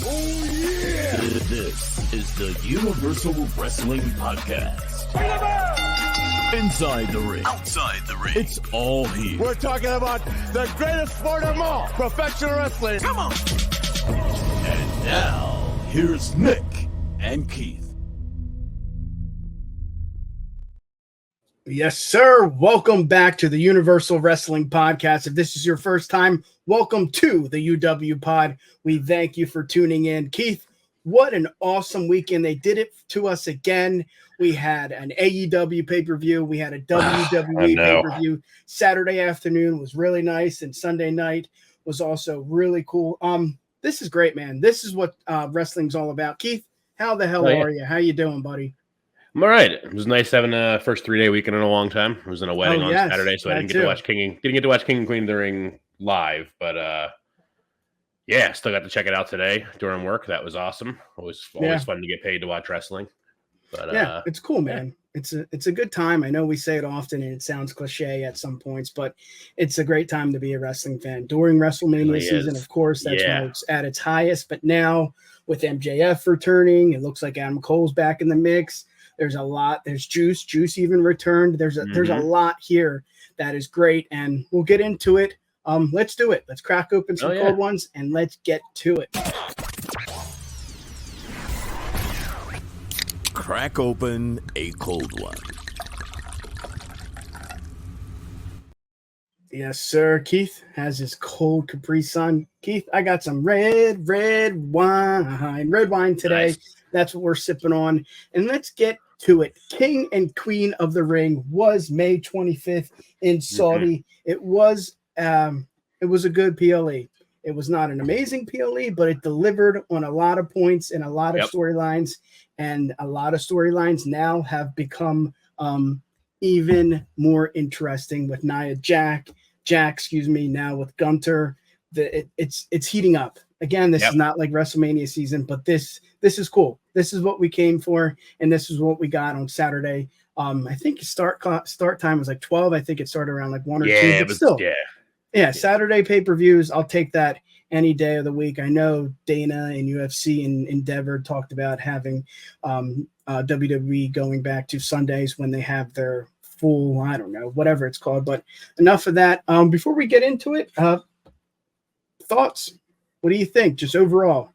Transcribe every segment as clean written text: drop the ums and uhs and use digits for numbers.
Oh, yeah! This is the Universal Wrestling Podcast. Inside the ring. Outside the ring. It's all here. We're talking about the greatest sport of all, professional wrestling. Come on! And now, here's Nick and Keith. Yes, sir. Welcome back to the Universal Wrestling Podcast. If this is your first time, welcome to the UWPod. We thank you for tuning in. Keith, what an awesome weekend. They did it to us again. We had an AEW pay-per-view. We had a WWE pay-per-view. Saturday afternoon was really nice, and Sunday night was also really cool. This is great, man. This is what wrestling's all about. Keith, how the hell are you? How you doing, buddy? I'm all right. It was nice having a first 3-day weekend in a long time. I was in a wedding on Saturday, so I didn't get to watch King and Queen of the Ring live. But yeah, still got to check it out today during work. That was awesome. Always fun to get paid to watch wrestling. But yeah, it's cool, man. It's a good time. I know we say it often, and it sounds cliche at some points, but it's a great time to be a wrestling fan during WrestleMania season. Of course, that's when it's at its highest. But now with MJF returning, it looks like Adam Cole's back in the mix. There's a lot. There's Juice even returned. There's a lot here that is great, and we'll get into it. Let's do it. Let's crack open some cold ones, and let's get to it. Crack open a cold one. Yes, sir. Keith has his cold Capri Sun. Keith, I got some red wine. Red wine today. Nice. That's what we're sipping on. And let's get to it. King and Queen of the Ring was May 25th in Saudi. It was a good PLE. It was not an amazing PLE, but it delivered on a lot of points and a lot of storylines. And a lot of storylines now have become even more interesting with Nia Jax, now with Gunther. It's heating up. Again, this is not like WrestleMania season, but this is cool. This is what we came for, and this is what we got on Saturday. I think start time was like 12. I think it started around like 1 or 2. But still, Saturday pay-per-views, I'll take that any day of the week. I know Dana and UFC and Endeavor talked about having WWE going back to Sundays when they have their full, I don't know, whatever it's called. But enough of that. Before we get into it, thoughts? What do you think, just overall?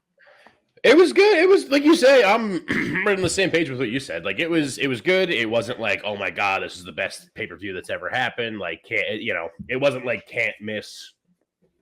It was good. It was like you say. I'm right on the same page with what you said. Like it was good. It wasn't like, oh my god, this is the best pay-per-view that's ever happened. Like it wasn't like can't miss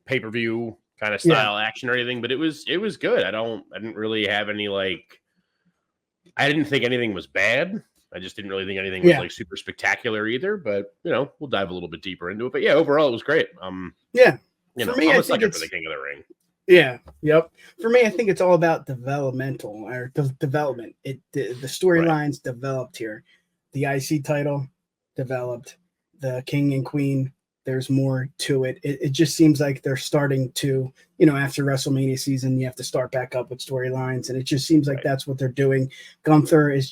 pay-per-view kind of style action or anything. But it was good. I didn't really have any I didn't think anything was bad. I just didn't really think anything was like super spectacular either. But we'll dive a little bit deeper into it. But yeah, overall it was great. For me, I'm a sucker for the King of the Ring. Yeah. Yep. For me, I think it's all about development. The storylines developed here. The IC title developed. The King and Queen. There's more to it. It just seems like they're starting to, after WrestleMania season, you have to start back up with storylines, and it just seems like that's what they're doing. Gunther is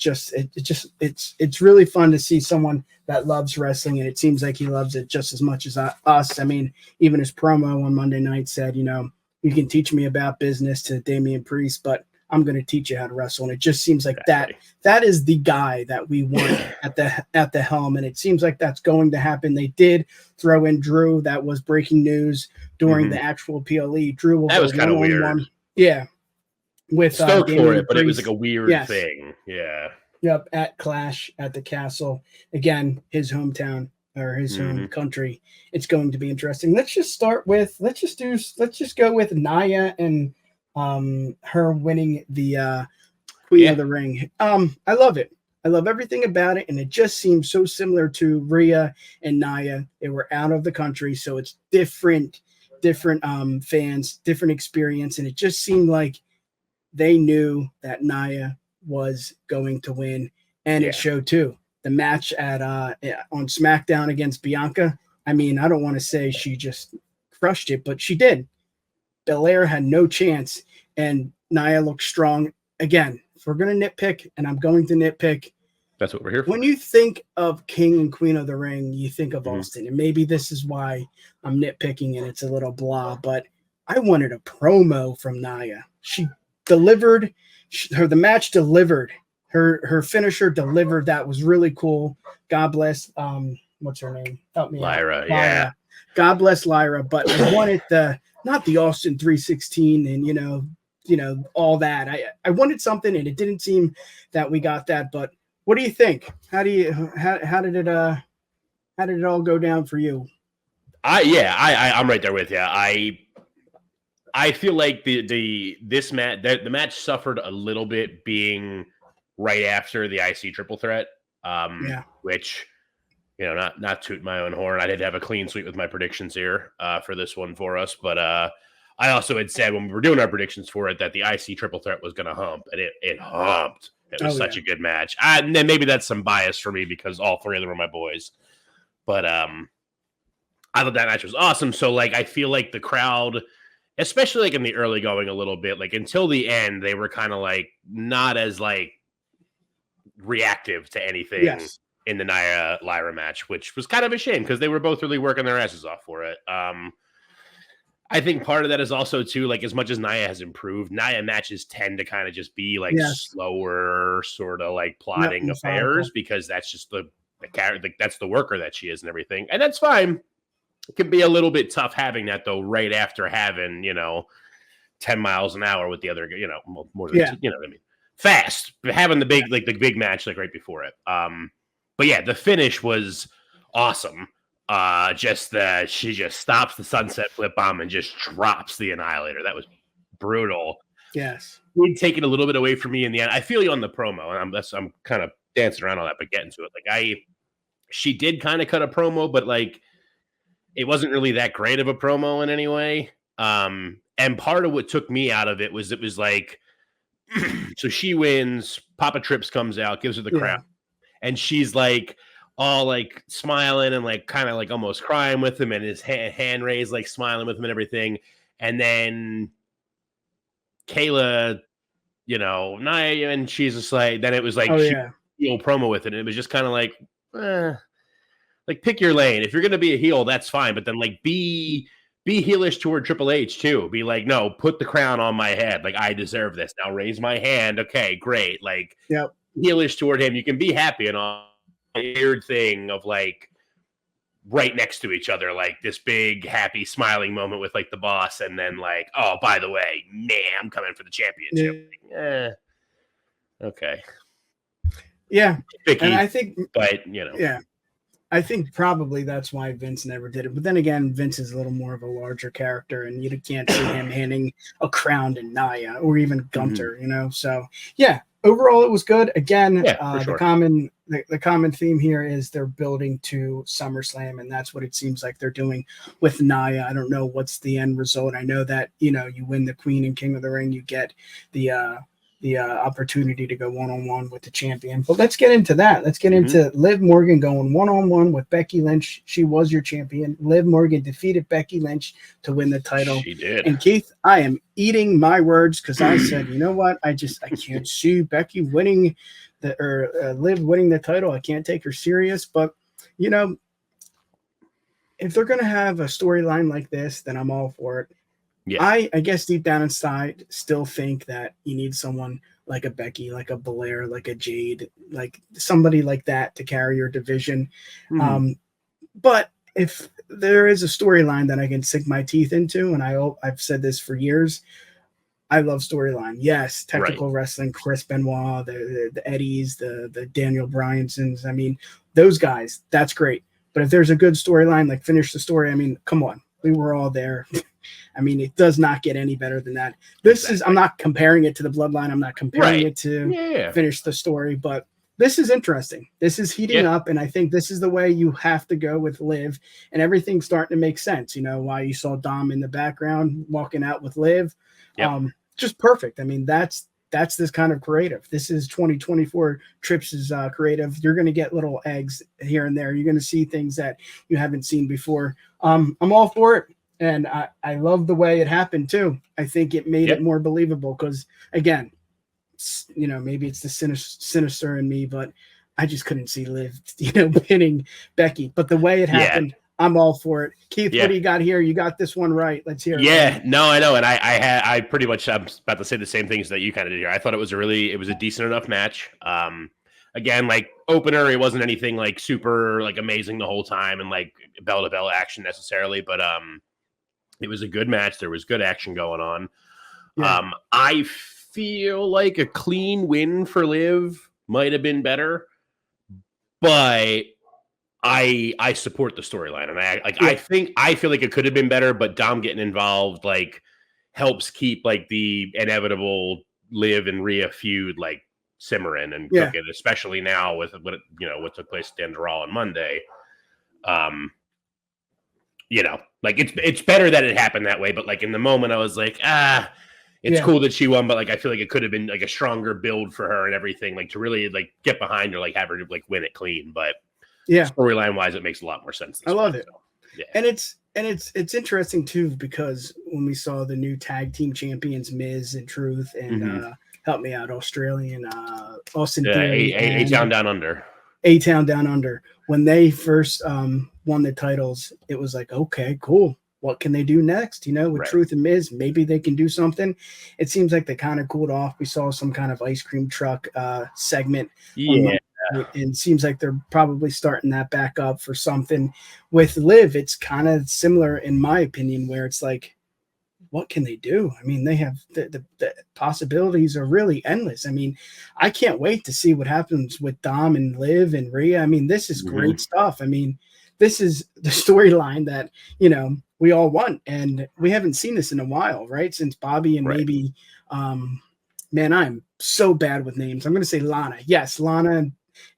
it's really fun to see someone that loves wrestling, and it seems like he loves it just as much as us. I mean, even his promo on Monday night said, you can teach me about business to Damian Priest, but I'm going to teach you how to wrestle. And it just seems like that is the guy that we want at the helm. And it seems like that's going to happen. They did throw in Drew. That was breaking news during the actual PLE. Drew will that was kind of weird. Yeah. With stoked for it, but it was like a weird thing. Yeah. Yep. At Clash at the Castle. Again, his hometown. Or his home country. It's going to be interesting. Let's just go with Nia and her winning the Queen of the Ring. I love it. I love everything about it, and it just seems so similar to Rhea and Nia. They were out of the country, so it's different fans, different experience, and it just seemed like they knew that Nia was going to win, and it showed too. The match on SmackDown against Bianca. I mean, I don't want to say she just crushed it, but she did. Belair had no chance, and Nia looked strong. Again, if we're going to nitpick, and I'm going to nitpick, that's what we're here for. When you think of King and Queen of the Ring, you think of Austin, and maybe this is why I'm nitpicking and it's a little blah, but I wanted a promo from Nia. She delivered. The match delivered. Her finisher delivered. That was really cool. God bless. What's her name? Help me out. Lyra. Yeah. God bless Lyra. But I wanted not the Austin 316 and all that. I wanted something, and it didn't seem that we got that. But what do you think? How did it all go down for you? I'm right there with you. I feel like the match suffered a little bit being right after the IC triple threat. Which, not toot my own horn. I did have a clean sweep with my predictions here for this one for us, but I also had said when we were doing our predictions for it that the IC triple threat was going to hump, and it humped. It was such a good match. And then maybe that's some bias for me because all three of them were my boys. But I thought that match was awesome. So, like, I feel like the crowd, especially like in the early going a little bit, like until the end, they were kind of like not as like reactive to anything in the Nia Lyra match, which was kind of a shame because they were both really working their asses off for it. I think part of that is also too, like, as much as Nia has improved, Nia matches tend to kind of just be like slower, sort of like plotting affairs because that's just the character, like, that's the worker that she is and everything, and that's fine. It can be a little bit tough having that though, right after having 10 miles an hour with the other, more than you know what I mean, fast, but having the big match like right before it. But yeah, the finish was awesome. She just stops the sunset flip bomb and just drops the Annihilator. That was brutal. Yes. It take it a little bit away from me in the end. I feel you on the promo, and I'm kind of dancing around all that, but getting to it. Like she did kind of cut a promo, but like it wasn't really that great of a promo in any way. And part of what took me out of it was like, so she wins, Papa Trips comes out, gives her the crown, and she's like all like smiling and like kind of like almost crying with him, and his hand raised, like smiling with him and everything. And then Kayla, Nia, and she's just like, then it was like heel promo with it, and it was just kind of like, like pick your lane. If you're gonna be a heel, that's fine, but then like be heelish toward Triple H too. Be like, no, put the crown on my head. Like, I deserve this. Now raise my hand. Okay, great. Like, heelish toward him. You can be happy and all. Weird thing of like right next to each other, like this big happy smiling moment with like the boss, and then like, oh, by the way, I'm coming for the championship. Okay. Yeah. Vicky, and I think, but I think probably that's why Vince never did it. But then again, Vince is a little more of a larger character, and you can't see him handing a crown to Nia or even Gunter, So yeah, overall it was good. Again, the common theme here is they're building to SummerSlam, and that's what it seems like they're doing with Nia. I don't know what's the end result. I know that you win the Queen and King of the Ring, you get the opportunity to go one-on-one with the champion. But let's get into that. Let's get into Liv Morgan going one-on-one with Becky Lynch. She was your champion. Liv Morgan defeated Becky Lynch to win the title. She did. And Keith, I am eating my words because I said, you know what? I can't see Becky winning Liv winning the title. I can't take her serious. But, if they're going to have a storyline like this, then I'm all for it. Yeah. I guess deep down inside still think that you need someone like a Becky, like a Belair, like a Jade, like somebody like that to carry your division. But if there is a storyline that I can sink my teeth into, and I've said this for years, I love storyline. Yes, technical wrestling, Chris Benoit, the Eddies, the Daniel Bryansons. I mean, those guys, that's great. But if there's a good storyline, like finish the story, I mean, come on. We were all there. I mean, it does not get any better than that. I'm not comparing it to the Bloodline. I'm not comparing it to finish the story, but this is interesting. This is heating up, and I think this is the way you have to go with Liv, and everything's starting to make sense. Why you saw Dom in the background walking out with Liv. Just perfect. I mean, that's this kind of creative. This is 2024 Trips' creative. You're going to get little eggs here and there. You're going to see things that you haven't seen before. I'm all for it. And I love the way it happened too. I think it made it more believable because, again, maybe it's the sinister in me, but I just couldn't see Liv, pinning Becky. But the way it happened, I'm all for it. Keith, Yeah. what do you got here? You got this one right. Let's hear it. Yeah, no, I know, and I pretty much, I'm about to say the same things that you kind of did here. I thought it was a decent enough match. Again, like opener, it wasn't anything like super like amazing the whole time and like bell to bell action necessarily, but it was a good match. There was good action going on. Yeah. I feel like a clean win for Liv might have been better, but I support the storyline, and I feel like it could have been better, but Dom getting involved like helps keep like the inevitable Liv and Rhea feud like simmering and cooking, especially now with what took place at the end of Raw on Monday. Like it's better that it happened that way, but like in the moment I was like, it's cool that she won, but like I feel like it could have been like a stronger build for her and everything, like to really like get behind her, like have her like win it clean, but storyline wise, it makes a lot more sense. I love it. So, yeah. And it's interesting too, because when we saw the new tag team champions, Miz and Truth and help me out, Australian Austin Theory, A-Town Down Under. A-Town Down Under. When they first won the titles, it was like, okay, cool. What can they do next? With Truth and Miz, maybe they can do something. It seems like they kind of cooled off. We saw some kind of ice cream truck segment. Yeah. And it seems like they're probably starting that back up for something. With Liv, it's kind of similar, in my opinion, where it's like, what can they do? I mean, they have the possibilities are really endless. I mean, I can't wait to see what happens with Dom and Liv and Rhea. I mean, this is great stuff. I mean, this is the storyline that, we all want, and we haven't seen this in a while, right? Since Bobby and maybe, man, I'm so bad with names. I'm going to say Lana. Yes, Lana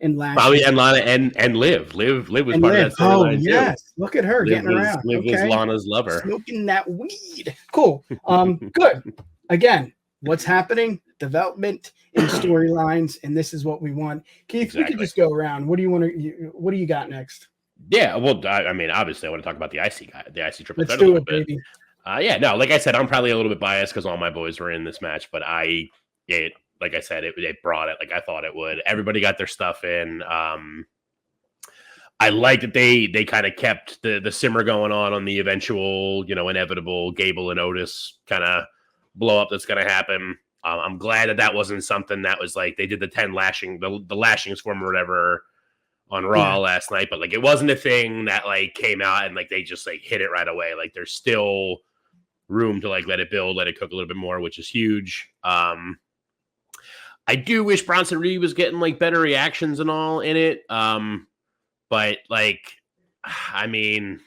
and Lashley. Bobby and Lana and Liv. Liv was and part Liv. of that storyline. Yes. Too. Look at her getting around. Liv was Lana's lover. Smoking that weed. Cool. Good. Again, what's happening? Development in storylines, and this is what we want. Keith, we could just go around. What do you got next? Yeah, well, I mean, obviously, I want to talk about the IC guy, the IC triple threat a little bit. Baby. Like I said, I'm probably a little bit biased because all my boys were in this match, but like I said, it brought it like I thought it would. Everybody got their stuff in. I like that they kind of kept the simmer going on the eventual, inevitable Gable and Otis kind of blow up that's going to happen. I'm glad that wasn't something that was like they did the 10 lashing, the lashings form or whatever on Raw last night, but like it wasn't a thing that like came out and like they just like hit it right away. Like there's still room to like let it build, let it cook a little bit more, which is huge. I do wish Bronson Reed was getting like better reactions and all in it. But like, I mean,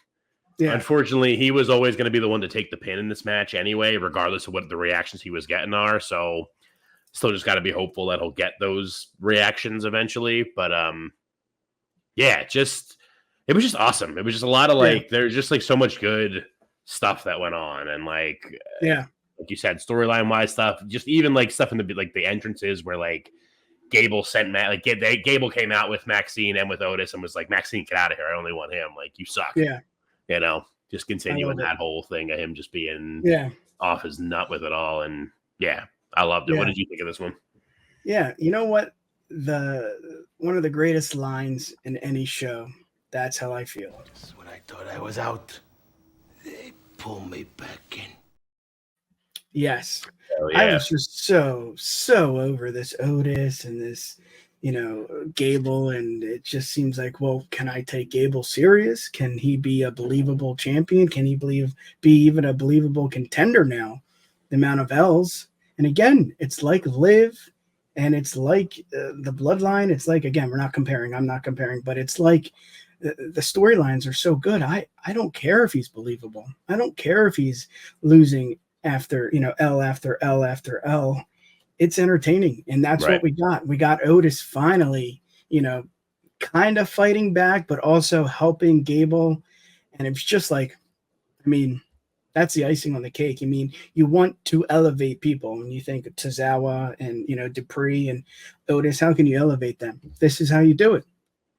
unfortunately, he was always going to be the one to take the pin in this match anyway, regardless of what the reactions he was getting are. So still just got to be hopeful that he'll get those reactions eventually. But it was just awesome. It was just a lot of like, there's just like so much good stuff that went on. And like, like you said, storyline wise stuff, just even like stuff in the entrances where like Gable sent Gable came out with Maxine and with Otis and was like, Maxine, get out of here. I only want him. Like, you suck. Yeah. Just continuing that whole thing of him just being off his nut with it all. And I loved it. What did you think of this one? Yeah. You know what? One of the greatest lines in any show. That's how I feel. When I thought I was out, they pulled me back in. Yes. I was just so over this Otis and this, Gable, and it just seems like, well, can I take Gable serious? Can he be a believable champion? Can he be even a believable contender now? The amount of L's. And again, it's like Liv, and it's like the bloodline. It's like, again, I'm not comparing, but it's like the storylines are so good. I don't care if he's believable. I don't care if he's losing after L after L after L. It's entertaining, and that's what we got. We got Otis finally, kind of fighting back, but also helping Gable, and it's just like, I mean, that's the icing on the cake. I mean, you want to elevate people. When you think of Tozawa and Dupree and Otis, how can you elevate them? This is how you do it.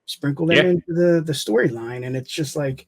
Sprinkle them into the storyline, and it's just like,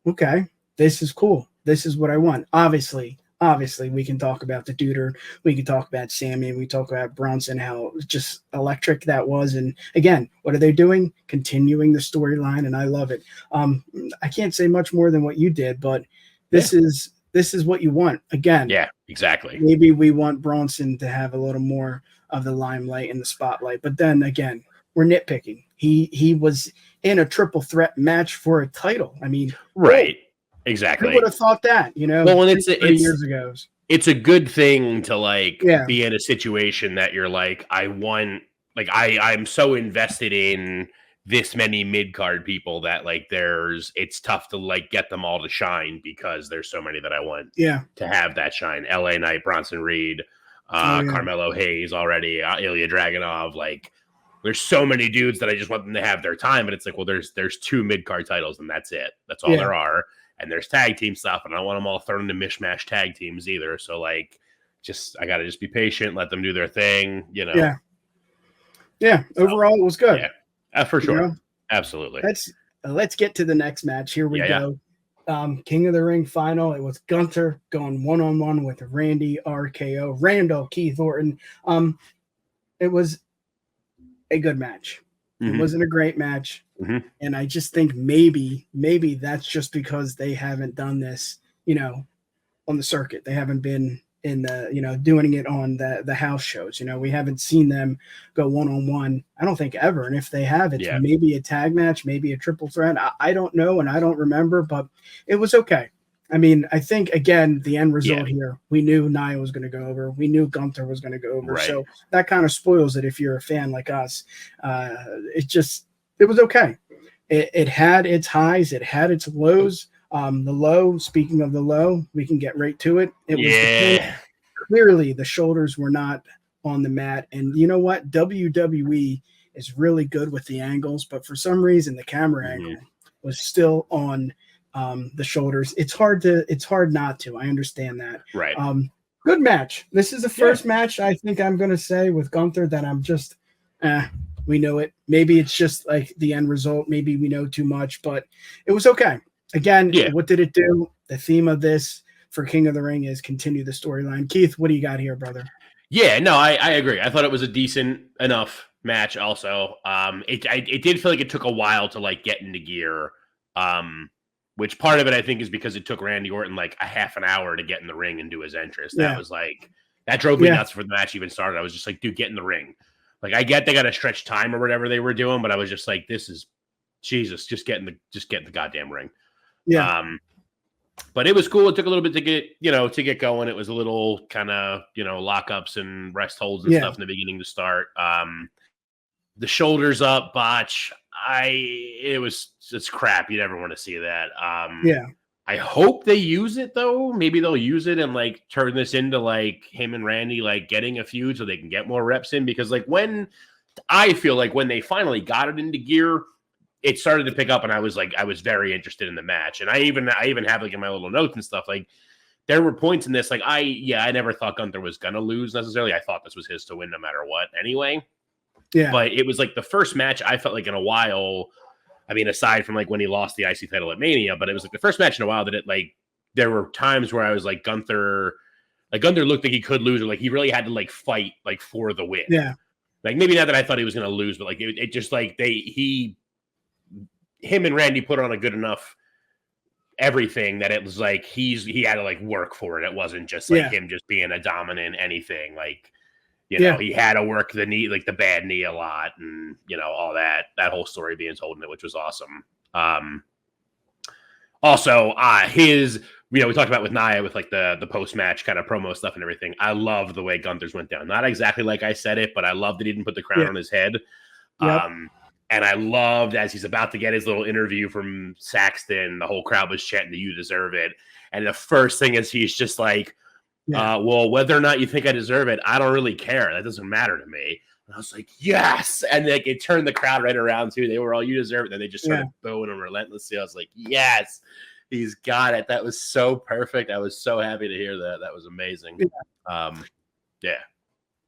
okay, this is cool. This is what I want. Obviously, obviously we can talk about the Duder, we can talk about Sammy, we talk about Bronson, how just electric that was. And again, what are they doing? Continuing the storyline, and I love it. I can't say much more than what you did, but this is what you want. Again, Yeah, exactly. maybe we want Bronson to have a little more of the limelight and the spotlight, but then again, we're nitpicking. He was in a triple threat match for a title. I mean, Right. who Exactly. would have thought that? Well, and 3 years ago. it's a good thing to like Yeah. be in a situation that you're like, I'm so invested in this many mid-card people that like it's tough to like get them all to shine because there's so many that I want to have that shine. LA Knight, Bronson Reed, Carmelo Hayes already, Ilya Dragunov, like there's so many dudes that I just want them to have their time, but it's like, well, there's 2 mid-card titles and that's it. That's all there are. And there's tag team stuff, and I don't want them all thrown into mishmash tag teams either. So like, I got to just be patient, let them do their thing, you know. Yeah. So, overall, it was good. Yeah, for sure. You know? Absolutely. Let's get to the next match. Here we go. King of the Ring final. It was Gunther going one-on-one with Randy RKO, Randall Keith Orton. It was a good match. It wasn't a great match. And I just think maybe that's just because they haven't done this, on the circuit. They haven't been in the, doing it on the house shows. We haven't seen them go one-on-one, I don't think ever. And if they have, it's maybe a tag match, maybe a triple threat. I don't know, and I don't remember, but it was okay. I mean, I think, again, the end result here, we knew Nia was going to go over. We knew Gunther was going to go over. Right. So that kind of spoils it if you're a fan like us. It was okay. It had its highs. It had its lows. The low, speaking of the low, we can get right to it. It was clearly the shoulders were not on the mat. And you know what? WWE is really good with the angles, but for some reason, the camera angle was still on the shoulders. It's hard not to. I understand that. Right. Good match. This is the first match I think I'm going to say with Gunther that I'm just, we know it. Maybe it's just like the end result. Maybe we know too much, but it was okay. Again, what did it do? The theme of this for King of the Ring is continue the storyline. Keith, what do you got here, brother? Yeah, no, I agree. I thought it was a decent enough match also. It did feel like it took a while to like get into gear. Which part of it I think is because it took Randy Orton like a half an hour to get in the ring and do his entrance. That was like, that drove me nuts before the match even started. I was just like, dude, get in the ring. Like, I get they got to stretch time or whatever they were doing, but I was just like, this is Jesus, just get in the goddamn ring. Yeah. But it was cool. It took a little bit to get going. It was a little kind of, lockups and rest holds and stuff in the beginning to start. The shoulders up botch. It's crap. You never want to see that. I hope they use it though. Maybe they'll use it and like turn this into like him and Randy like getting a feud so they can get more reps in, because like when they finally got it into gear, it started to pick up and I was very interested in the match. And I even have like in my little notes and stuff, like there were points in this, like I never thought Gunther was gonna lose necessarily. I thought this was his to win no matter what anyway. Yeah. But it was like the first match I felt like in a while. I mean, aside from like when he lost the IC title at Mania, but it was like the first match in a while that it like there were times where I was like Gunther looked like he could lose, or like he really had to like fight like for the win. Yeah. Like maybe not that I thought he was gonna lose, but like it just like him and Randy put on a good enough everything that it was like he had to like work for it. It wasn't just like him just being a dominant anything. Like, he had to work the knee, like the bad knee a lot, and all that whole story being told in it, which was awesome. Also, we talked about with Nia with like the post match kind of promo stuff and everything. I love the way Gunther's went down. Not exactly like I said it, but I love that he didn't put the crown on his head. Yep. And I loved as he's about to get his little interview from Saxton, the whole crowd was chanting, "You deserve it." And the first thing is he's just like, well, whether or not you think I deserve it, I don't really care. That doesn't matter to me. And I was like, yes. And like it turned the crowd right around too. They were all, "You deserve it." And then they just started booing him relentlessly. I was like, yes, he's got it. That was so perfect. I was so happy to hear that. That was amazing. Yeah.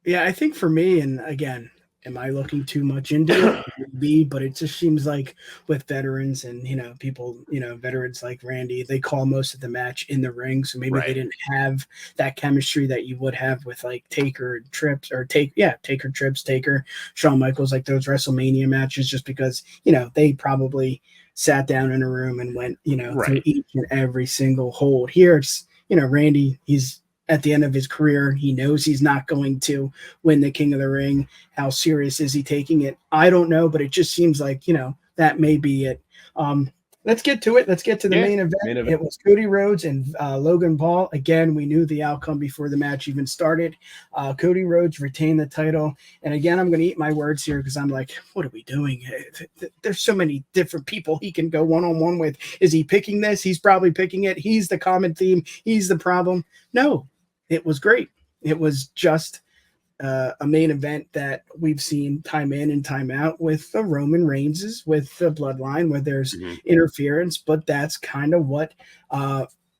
Yeah, I think for me, and again, Am I looking too much into it? Maybe, but it just seems like with veterans and people, veterans like Randy, they call most of the match in the ring, so maybe they didn't have that chemistry that you would have with like Taker and Trips or Taker Trips, Taker, Shawn Michaels, like those WrestleMania matches, just because they probably sat down in a room and went through each and every single hold. Here it's Randy, he's at the end of his career. He knows he's not going to win the King of the Ring. How serious is he taking it? I don't know, but it just seems like, that may be it. Let's get to it. Let's get to the main event. It was Cody Rhodes and Logan Paul. Again, we knew the outcome before the match even started. Cody Rhodes retained the title. And again, I'm going to eat my words here because I'm like, what are we doing? There's so many different people he can go one-on-one with. Is he picking this? He's probably picking it. He's the common theme. He's the problem. No. It was great. It was just a main event that we've seen time in and time out with the Roman Reigns, with the bloodline, where there's interference, but that's kind of what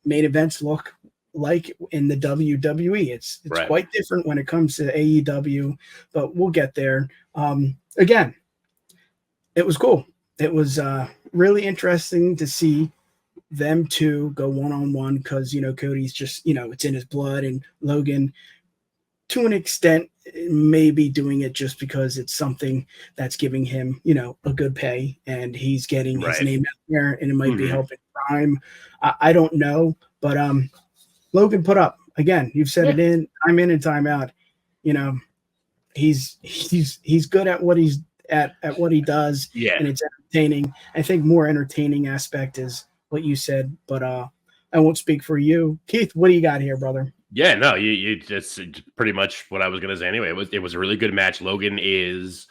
main events look like in the WWE. It's quite different when it comes to AEW, but we'll get there. Again, it was cool. It was really interesting to see them two go one-on-one because Cody's just it's in his blood, and Logan to an extent maybe doing it just because it's something that's giving him a good pay and he's getting his name out there, and it might be helping Prime. I don't know, but Logan put up, again, you've said it in time and time out, he's good at what he's at what he does, and it's entertaining. I think more entertaining aspect is what you said, but I won't speak for you. Keith, what do you got here, brother? Yeah, no, you just pretty much what I was gonna say anyway. It was a really good match. Logan is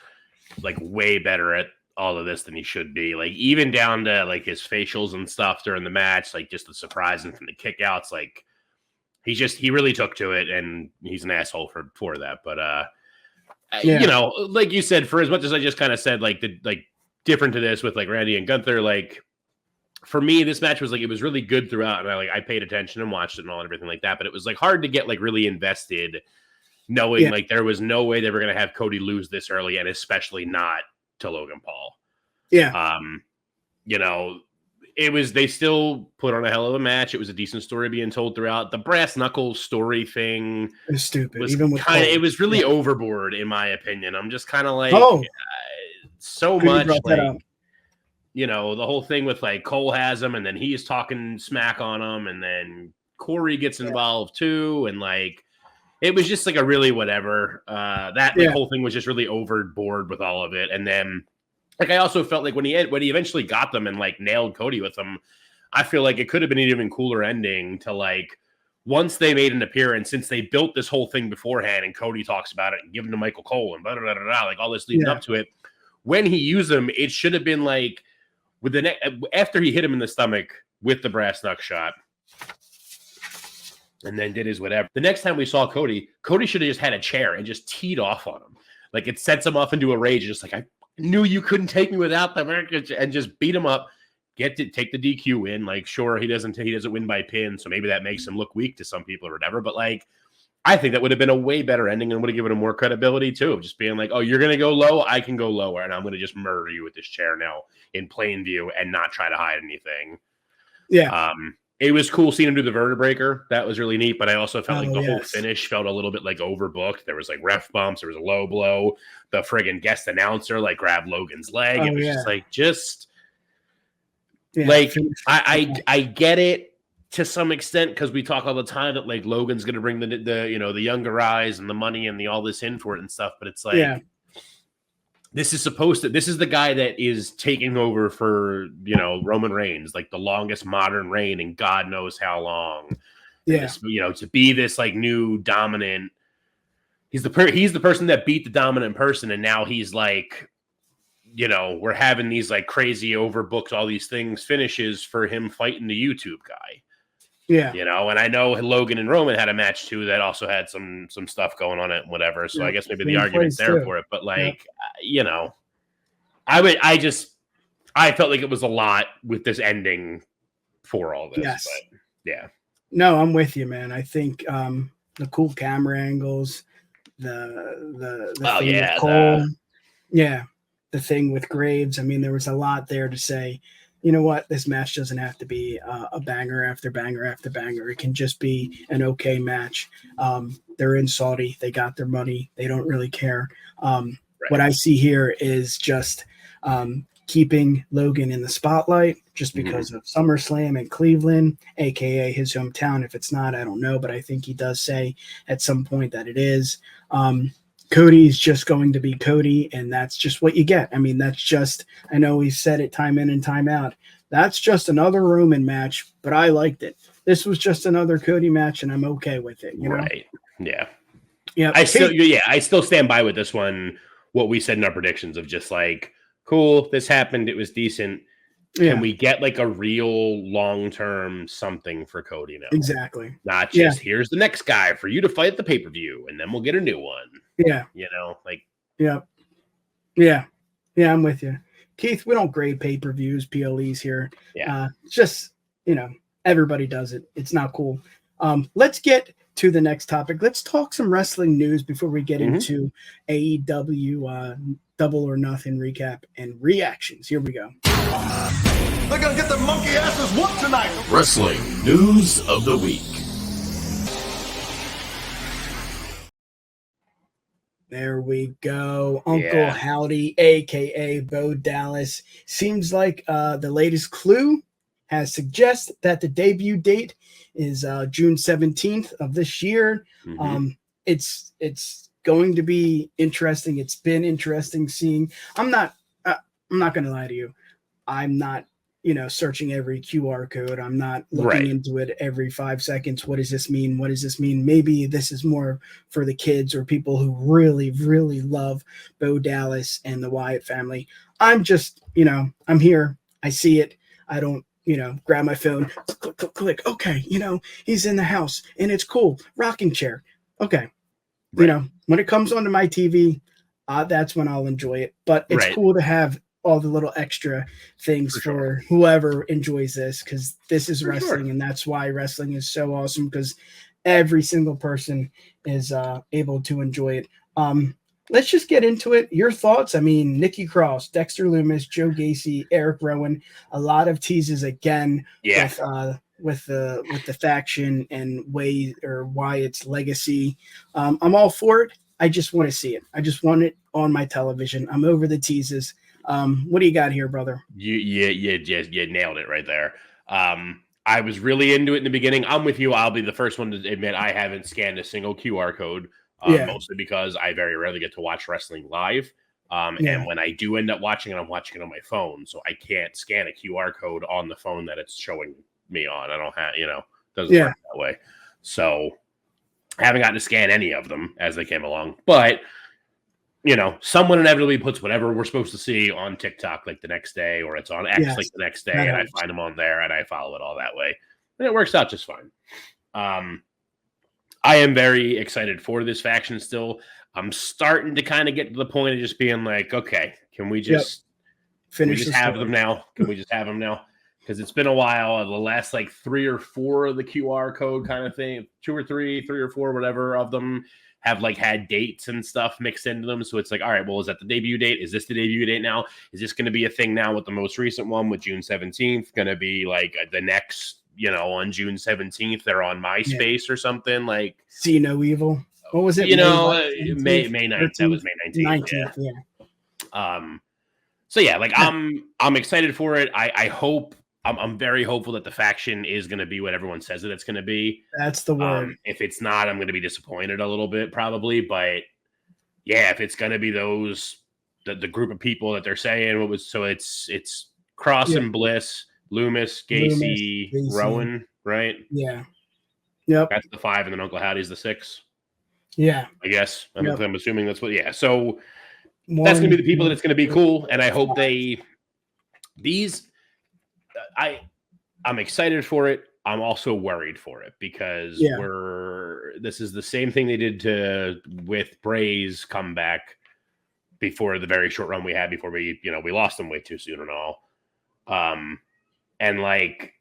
like way better at all of this than he should be. Like even down to like his facials and stuff during the match, like just the surprise and from the kickouts. Like he really took to it, and he's an asshole for that. But like you said, for as much as I just kind of said, like different to this with like Randy and Gunther, like. For me, this match was like, it was really good throughout, and I paid attention and watched it and all and everything like that, but it was like hard to get like really invested knowing like there was no way they were going to have Cody lose this early, and especially not to Logan Paul. Yeah. They still put on a hell of a match. It was a decent story being told throughout. The brass knuckles story thing was stupid. It was really overboard in my opinion. I'm just kind of like, so much like, the whole thing with like Cole has him and then he's talking smack on him and then Corey gets involved too. And like, it was just like a really whatever. Whole thing was just really overboard with all of it. And then like, I also felt like when he eventually got them and like nailed Cody with them, I feel like it could have been an even cooler ending to like, once they made an appearance, since they built this whole thing beforehand and Cody talks about it and give him to Michael Cole and blah, blah, blah, blah, blah, like all this leading up to it. When he used them, it should have been like, with the after he hit him in the stomach with the brass knuck shot and then did his whatever. The next time we saw Cody should have just had a chair and just teed off on him. Like it sets him off into a rage. Just like, I knew you couldn't take me without them, and just beat him up, take the DQ win. Like, sure, he doesn't win by pin. So maybe that makes him look weak to some people or whatever. But like, I think that would have been a way better ending and would have given him more credibility too. Of just being like, oh, you're going to go low. I can go lower. And I'm going to just murder you with this chair now in plain view and not try to hide anything. Yeah. It was cool seeing him do the vertebraker. That was really neat. But I also felt like the whole finish felt a little bit like overbooked. There was like ref bumps. There was a low blow. The friggin' guest announcer like grabbed Logan's leg. It was just like, I get it. To some extent, because we talk all the time that like Logan's going to bring the younger guys and the money and all this in for it and stuff, but it's like this is the guy that is taking over for Roman Reigns, like the longest modern reign in God knows how long. To be this like new dominant. He's the person that beat the dominant person, and now he's like, we're having these like crazy overbooked all these things finishes for him fighting the YouTube guy. Yeah. And I know Logan and Roman had a match too that also had some stuff going on it and whatever. So I guess maybe the argument's there for it. But like, I felt like it was a lot with this ending for all this. Yes. But yeah. No, I'm with you, man. I think the cool camera angles, the Cole, Yeah, the thing with Graves. I mean, there was a lot there to say. You know what? This match doesn't have to be a banger after banger after banger. It can just be an okay match. They're in Saudi. They got their money. They don't really care. What I see here is just keeping Logan in the spotlight just because of SummerSlam in Cleveland, aka his hometown. If it's not, I don't know, but I think he does say at some point that it is. Cody's just going to be Cody, and that's just what you get. I mean, that's just, I know we've said it time in and time out. That's just another Roman match, but I liked it. This was just another Cody match, and I'm okay with it. You know? Right. Yeah. Yeah. I still stand by with this one, what we said in our predictions of just like, cool, this happened, it was decent. Can we get like a real long-term something for Cody now? Exactly. Not just here's the next guy for you to fight at the pay-per-view, and then we'll get a new one. Yeah. You know, like. Yeah, I'm with you. Keith, we don't grade pay-per-views, PLEs here. Yeah. Just, everybody does it. It's not cool. Let's get to the next topic. Let's talk some wrestling news before we get into AEW Double or Nothing recap and reactions. Here we go. They're gonna get their monkey asses whooped tonight. Wrestling news of the week. There we go. Uncle Howdy, a.k.a. Bo Dallas. Seems like the latest clue has suggested that the debut date is June 17th of this year. It's going to be interesting. It's been interesting seeing. I'm not going to lie to you. I'm not, searching every QR code. I'm not looking into it every 5 seconds. What does this mean? What does this mean? Maybe this is more for the kids or people who really, really love Bo Dallas and the Wyatt family. I'm just, I'm here. I see it. I don't, grab my phone, click, click, click. Okay, he's in the house and it's cool. Rocking chair. Okay. When it comes onto my TV, that's when I'll enjoy it. But it's cool to have all the little extra things for whoever enjoys this, because this is wrestling, and that's why wrestling is so awesome, because every single person is able to enjoy it. Let's just get into it. Your thoughts? I mean, Nikki Cross, Dexter Lumis, Joe Gacy, Eric Rowan, a lot of teases again with the faction and Wyatt's legacy. I'm all for it. I just want to see it. I just want it on my television. I'm over the teases. What do you got here, brother? You nailed it right there. I was really into it in the beginning. I'm with you. I'll be the first one to admit I haven't scanned a single QR code, mostly because I very rarely get to watch wrestling live. And when I do end up watching it, I'm watching it on my phone, so I can't scan a QR code on the phone that it's showing me on. I don't have, doesn't work that way. So I haven't gotten to scan any of them as they came along, but someone inevitably puts whatever we're supposed to see on TikTok like the next day, or it's on X like the next day, and I find them on there and I follow it all that way. And it works out just fine. I am very excited for this faction still. I'm starting to kind of get to the point of just being like, okay, can we just have them now? Can we just have them now? Because it's been a while. The last like 3 or 4 of the QR code kind of thing, 2 or 3 or 4, whatever of them, have like had dates and stuff mixed into them. So it's like, all right, well, is that the debut date? Is this the debut date now? Is this going to be a thing now with the most recent one with June 17th? Going to be like the next, on June 17th, they're on MySpace or something like. See No Evil. What was it? May 9th. That was May 19th. So yeah, like I'm excited for it. I hope. I'm very hopeful that the faction is going to be what everyone says that it's going to be. That's the word. If it's not, I'm going to be disappointed a little bit probably. But yeah, if it's going to be the group of people that they're saying, it's Cross and Bliss, Lumis, Gacy, Rowan, right? Yeah. Yep. That's the 5, and then Uncle Howdy's the 6. Yeah. I guess. I'm assuming that's what. Yeah. So that's going to be the people that it's going to be cool, and I hope I'm excited for it. I'm also worried for it because this is the same thing they did with Bray's comeback before the very short run we had before we lost them way too soon and all. And like,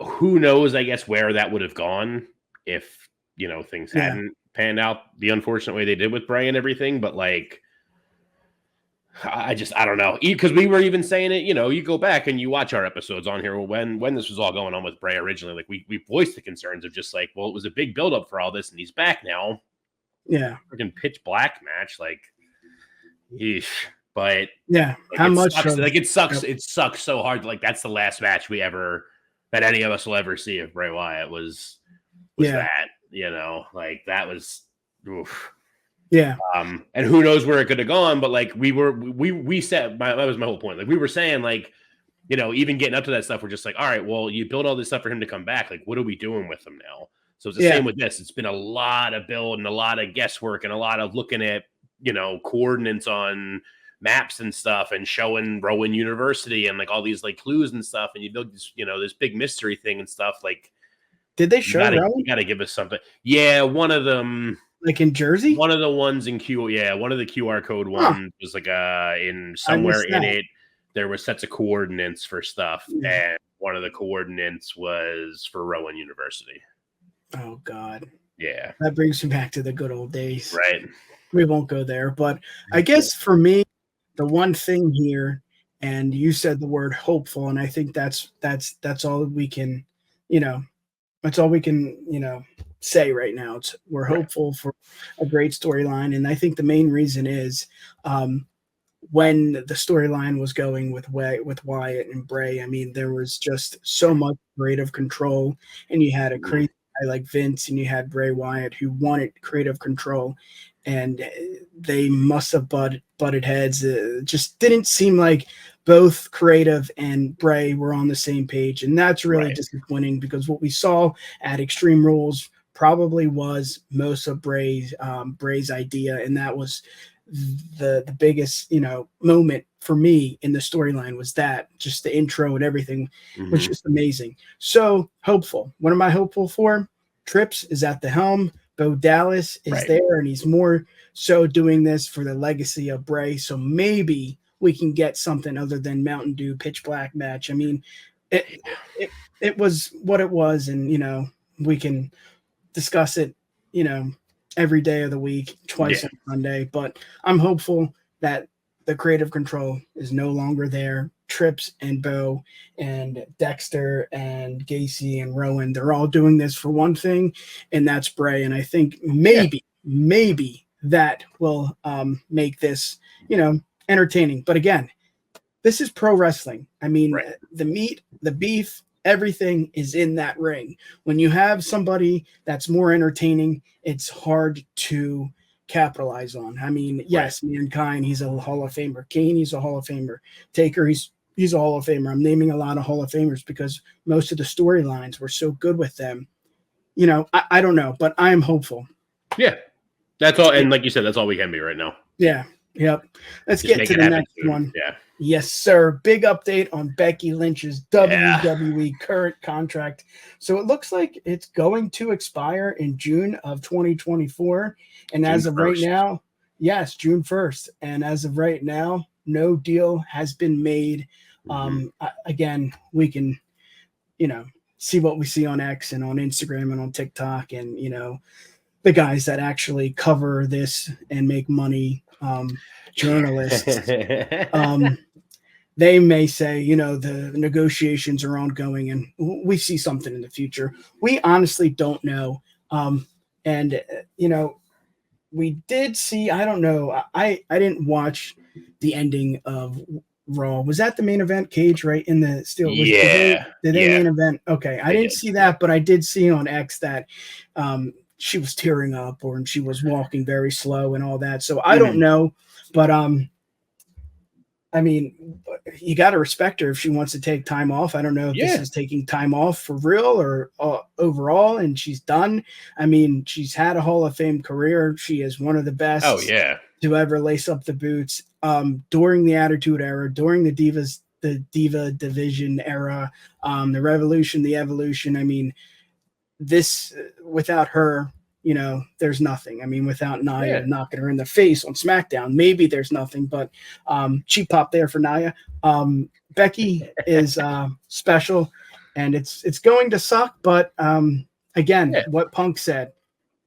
who knows, I guess, where that would have gone if, things hadn't panned out the unfortunate way they did with Bray and everything. But like, I don't know, because we were even saying it. You go back and you watch our episodes on here when this was all going on with Bray originally. Like we voiced the concerns of just like, well, it was a big buildup for all this, and he's back now. Yeah, freaking pitch black match, like, eesh. But yeah, like, how much? Sucks. Like it sucks. It sucks so hard. Like that's the last match that any of us will ever see of Bray Wyatt was that. Like that was. Oof. Yeah. And who knows where it could have gone, but like we said, that was my whole point. Like we were saying, like, even getting up to that stuff, we're just like, all right, well, you build all this stuff for him to come back. Like, what are we doing with him now? So it's the same with this. It's been a lot of build and a lot of guesswork and a lot of looking at, coordinates on maps and stuff and showing Rowan University and like all these like clues and stuff. And you build this, this big mystery thing and stuff. Like, did they show Rowan? You gotta give us something. Yeah, one of them. Like in Jersey? One of the ones in one of the QR code ones was like in somewhere in it, there were sets of coordinates for stuff, and one of the coordinates was for Rowan University. Oh God. Yeah. That brings me back to the good old days. Right. We won't go there, but I guess for me, the one thing here, and you said the word hopeful, and I think that's all we can, that's all we can, say right now. We're hopeful for a great storyline, and I think the main reason is when the storyline was going with Wyatt and Bray. I mean, there was just so much creative control, and you had a crazy guy like Vince, and you had Bray Wyatt who wanted creative control, and they must have butted heads. It just didn't seem like both creative and Bray were on the same page, and that's really disappointing because what we saw at Extreme Rules probably was most of Bray's idea, and that was the biggest moment for me in the storyline was that just the intro and everything was just amazing. So hopeful. What am I hopeful for? Trips is at the helm. Bo Dallas is there, and he's more so doing this for the legacy of Bray. So maybe we can get something other than Mountain Dew pitch black match. I mean, it was what it was, and we can discuss it, every day of the week, twice on Sunday. But I'm hopeful that the creative control is no longer there. Trips and Bo and Dexter and Gacy and Rowan, they're all doing this for one thing, and that's Bray. And I think maybe that will make this, entertaining. But again, this is pro wrestling. I mean, the meat, the beef, everything is in that ring. When you have somebody that's more entertaining, it's hard to capitalize on. I mean, yes, Mankind, he's a Hall of Famer. Kane, he's a Hall of Famer. Taker, he's a Hall of Famer. I'm naming a lot of Hall of Famers because most of the storylines were so good with them. I don't know, but I am hopeful. Yeah, that's all. And like you said, that's all we can be right now. Yeah. Yep. Let's get to the next one. Yeah. Yes, sir. Big update on Becky Lynch's WWE current contract. So it looks like it's going to expire in June of 2024. And as of right now, yes, June 1st. And as of right now, no deal has been made. Again, we can, see what we see on X and on Instagram and on TikTok and, the guys that actually cover this and make money, journalists. They may say, the negotiations are ongoing and we see something in the future. We honestly don't know. We did see, I don't know. I didn't watch the ending of Raw. Was that the main event, Cage, right? In the steel? Did they main event? Okay. I didn't see that, but I did see on X that she was tearing up and she was walking very slow and all that. So I don't know, but I mean, you got to respect her if she wants to take time off. I don't know if this is taking time off for real or overall, and she's done. I mean, she's had a Hall of Fame career. She is one of the best to ever lace up the boots during the Attitude Era, during the Diva Division era, the Revolution, the Evolution. I mean, this without her, there's nothing. I mean, without Nia knocking her in the face on SmackDown, maybe there's nothing, but cheap pop there for Nia. Becky is special, and it's going to suck, but again, what Punk said,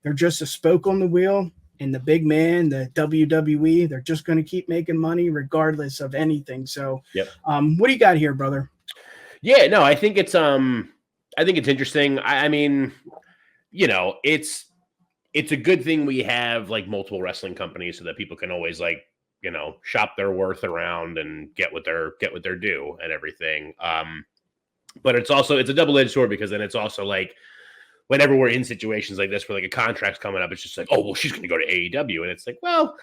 they're just a spoke on the wheel, and the big man, the WWE, they're just going to keep making money regardless of anything. So, what do you got here, brother? Yeah, no, I think it's interesting. I mean, you know, it's a good thing we have like multiple wrestling companies so that people can always like, you know, shop their worth around and get what they're due and everything. But it's a double-edged sword because then it's also like whenever we're in situations like this where like a contract's coming up, it's just like, oh, well, she's going to go to AEW. And it's like, well,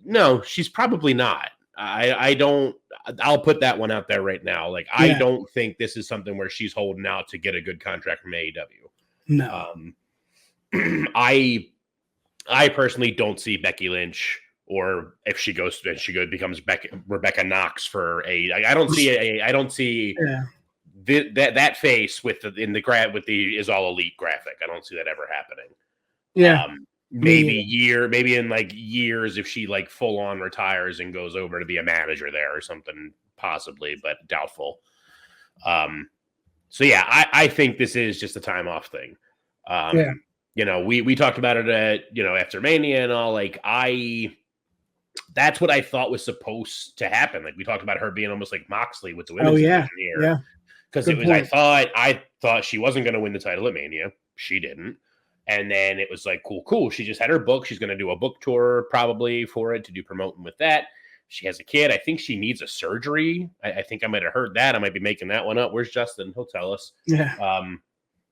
no, she's probably not. I'll put that one out there right now. Like, I don't think this is something where she's holding out to get a good contract from AEW. No. I personally don't see Becky Lynch, or if she becomes Rebecca Knox for I don't see that face with the is all elite graphic. I don't see that ever happening. Yeah. Maybe in like years if she like full on retires and goes over to be a manager there or something, possibly, but doubtful. So yeah, I think this is just a time off thing. You know, we talked about it at, you know, after Mania and all, like that's what I thought was supposed to happen. Like we talked about her being almost like Moxley with the women's division here. Yeah. Because I thought she wasn't going to win the title at Mania. She didn't. And then it was like, cool. She just had her book. She's going to do a book tour probably for it to do promoting with that. She has a kid. I think she needs a surgery. I think I might have heard that. I might be making that one up. Where's Justin? He'll tell us. Yeah.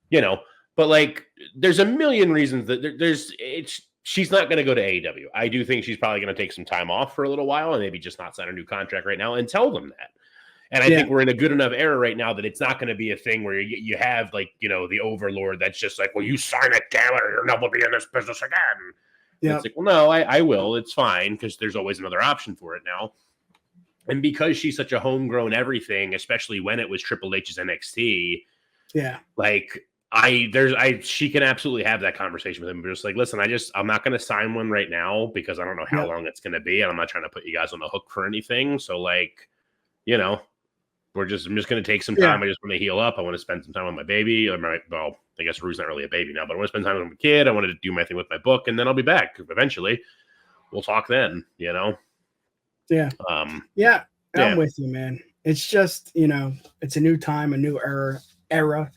You know, but like there's a million reasons that she's not going to go to AEW. I do think she's probably going to take some time off for a little while and maybe just not sign a new contract right now and tell them that. And I think we're in a good enough era right now that it's not going to be a thing where you have like, you know, the overlord that's just like, well, you sign it, damn it, or you'll never be in this business again. Yeah. It's like, well, no, I will. It's fine because there's always another option for it now. And because she's such a homegrown everything, especially when it was Triple H's NXT. Yeah. Like she can absolutely have that conversation with him. Just like, listen, I'm not going to sign one right now because I don't know how long it's going to be. And I'm not trying to put you guys on the hook for anything. So like, you know, I'm just going to take some time. I just want to heal up. I want to spend some time with my baby. Well, I guess Rue's not really a baby now, but I want to spend time with my kid. I wanted to do my thing with my book, and then I'll be back eventually. We'll talk then, you know? Yeah. I'm with you, man. It's just, you know, it's a new time, a new era.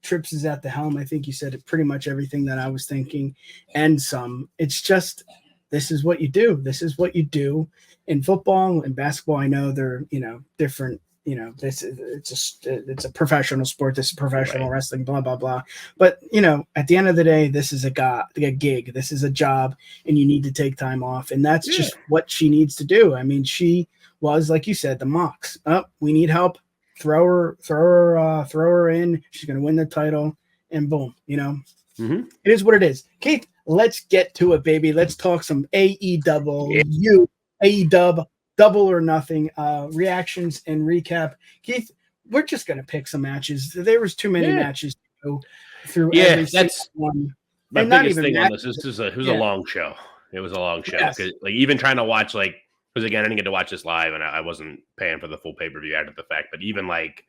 Trips is at the helm. I think you said pretty much everything that I was thinking and some. It's just, this is what you do. This is what you do in football and basketball. I know they're, you know, different. You know, it's a professional sport. This is professional wrestling, blah, blah, blah. But, you know, at the end of the day, this is a gig. This is a job, and you need to take time off. And that's just what she needs to do. I mean, she was, like you said, the Mox. Oh, we need help. Throw her in. She's going to win the title, and boom, you know. Mm-hmm. It is what it is. Keith, let's get to it, baby. Let's talk some AEW. AEW. Double or nothing reactions and recap. Keith, we're just going to pick some matches. There was too many matches to go through. Yeah, that's one. My biggest thing on this. It was a long show. It was a long show. Yes. Like even trying to watch, like, because again, I didn't get to watch this live, and I wasn't paying for the full pay-per-view after the fact. But even like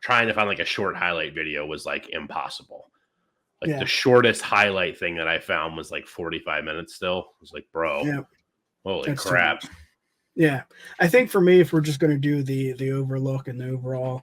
trying to find like a short highlight video was like impossible. Like the shortest highlight thing that I found was like 45 minutes. Still, it was like, bro, holy crap. Yeah, I think for me, if we're just going to do the overlook and the overall,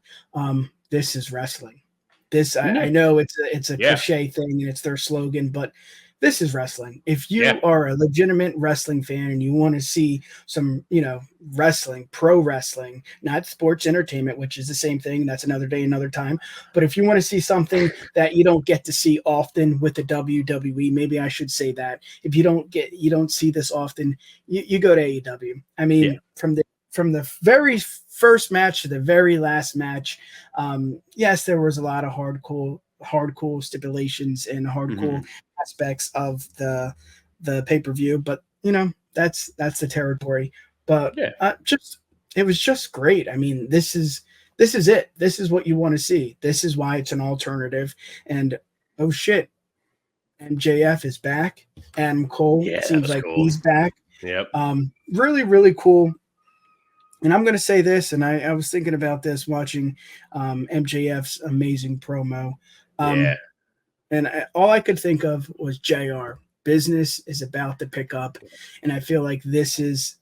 this is wrestling. This I know it's a cliche thing and it's their slogan, but this is wrestling. If you are a legitimate wrestling fan and you want to see some, you know, wrestling, pro wrestling, not sports entertainment, which is the same thing. That's another day, another time. But if you want to see something that you don't get to see often with the WWE, maybe I should say that. If you don't see this often, you go to AEW. I mean, from the very first match to the very last match, yes, there was a lot of hardcore stipulations and hardcore aspects of the pay-per-view, but you know, that's the territory. But it was just great. I mean, this is it. This is what you want to see. This is why it's an alternative. And oh shit, MJF is back. Adam Cole seems like he's back. Yep. Really, really cool. And I'm going to say this, and I was thinking about this watching MJF's amazing promo. And all I could think of was JR. business is about to pick up, and I feel like this is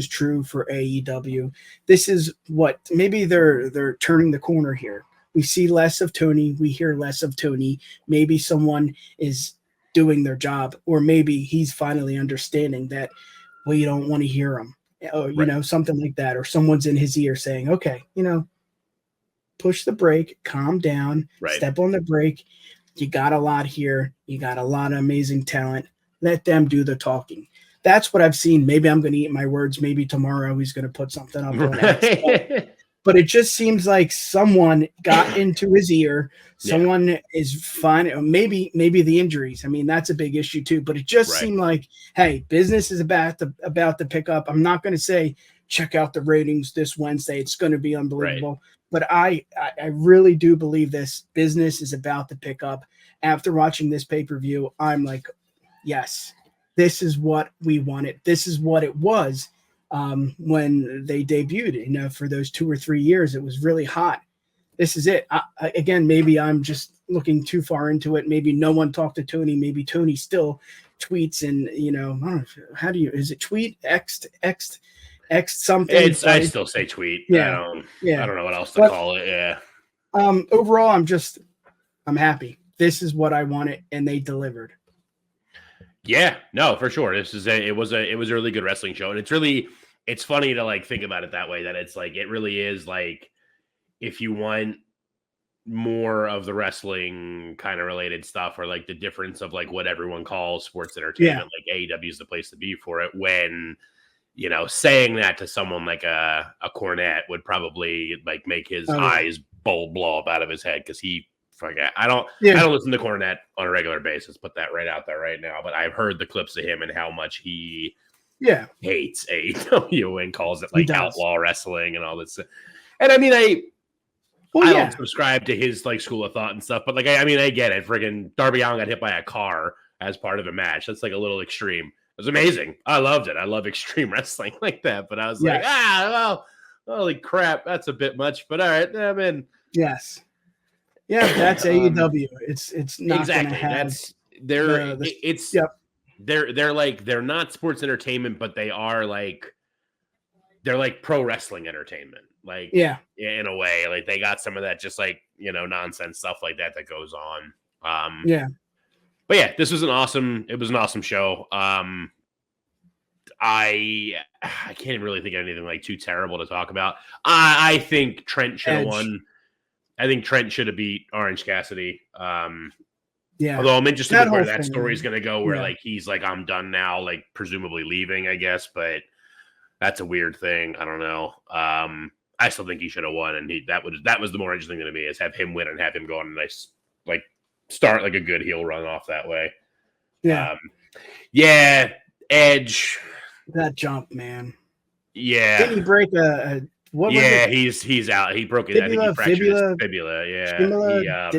true for AEW. This is what maybe they're turning the corner here. We see less of Tony, we hear less of Tony. Maybe someone is doing their job, or maybe he's finally understanding that we don't want to hear him, or something like that, or someone's in his ear saying, okay, push the brake, calm down, step on the brake. You got a lot here. You got a lot of amazing talent. Let them do the talking. That's what I've seen. Maybe I'm going to eat my words. Maybe tomorrow he's going to put something up on X. But it just seems like someone got into his ear. Someone is fine. Maybe the injuries. I mean, that's a big issue too. But it just seemed like, hey, business is about to pick up. I'm not going to say check out the ratings this Wednesday. It's going to be unbelievable. But I really do believe this business is about to pick up. After watching this pay-per-view, I'm like, yes, this is what we wanted. This is what it was when they debuted. For those 2 or 3 years, it was really hot. This is it. Again, maybe I'm just looking too far into it. Maybe no one talked to Tony. Maybe Tony still tweets and, I don't know, how do you, is it tweet, X something? I still say tweet. Yeah. I don't know what else to call it. Yeah. Overall, I'm happy. This is what I wanted, and they delivered. Yeah, no, for sure. It was a really good wrestling show, and it's funny to like think about it that way. That it's like it really is like if you want more of the wrestling kind of related stuff, or like the difference of like what everyone calls sports entertainment, like AEW is the place to be for it. When saying that to someone like a Cornette would probably like make his eyes blow up out of his head because he. I don't listen to Cornette on a regular basis. Put that right out there right now. But I've heard the clips of him and how much he hates AEW and calls it like outlaw wrestling and all this. And I mean, I don't subscribe to his like school of thought and stuff. But like, I mean, I get it. Friggin' Darby Allin got hit by a car as part of a match. That's like a little extreme. It was amazing. I loved it. I love extreme wrestling like that. But I was like, well, holy crap, that's a bit much. But all right, I'm in. Yes. Yeah, that's AEW. It's not exactly. Have they're not sports entertainment, but they're like pro wrestling entertainment. Like in a way, like they got some of that just like nonsense stuff like that goes on. But yeah, this was an awesome show. I can't even really think of anything like too terrible to talk about. I think Trent should have won. I think Trent should have beat Orange Cassidy. Although I'm interested in where that story is going to go, where like he's like, I'm done now, like presumably leaving, I guess. But that's a weird thing. I don't know. I still think he should have won, and that was the more interesting thing to me is have him win and have him go on a nice like start like a good heel run off that way. Edge. That jump, man. Yeah. Didn't he break a what was it? He's out. He broke it. I think he fractured his fibula. Yeah.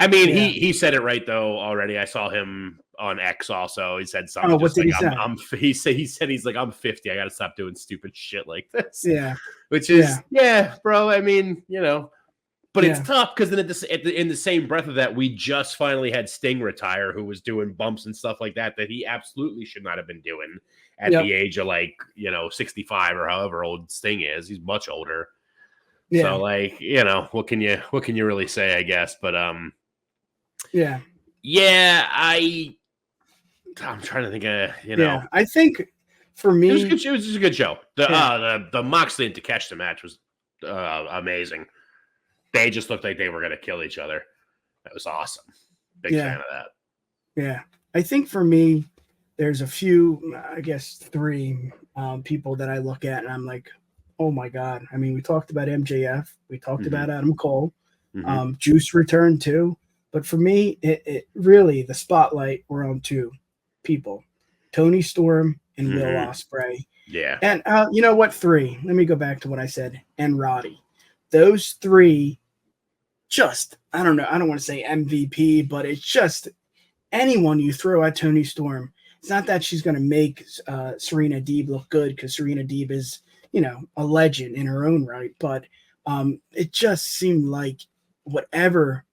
I mean, he said it right though already. I saw him on X also. He said something. Oh, what did he say? He said he's like, I'm 50. I got to stop doing stupid shit like this. Yeah. Which is bro. I mean, but it's tough because then in the same breath of that, we just finally had Sting retire, who was doing bumps and stuff like that he absolutely should not have been doing at the age of 65 or however old Sting is. He's much older. So like, what can you really say, I guess? But I'm trying to think of, I think for me it was just a good show. The Moxley and Takeshita match was amazing. They just looked like they were going to kill each other. That was awesome. Big fan of that. Yeah. I think for me, there's a few, I guess 3 people that I look at and I'm like, oh my God. I mean, we talked about MJF. We talked about Adam Cole. Juice returned too. But for me, it really, the spotlight were on 2 people, Tony Storm and Will Ospreay. Yeah. And you know what? 3. Let me go back to what I said. And Roddy. Those 3 just, I don't know. I don't want to say MVP, but it's just anyone you throw at Tony Storm. It's not that she's going to make Serena Deeb look good because Serena Deeb is, a legend in her own right. But it just seemed like whatever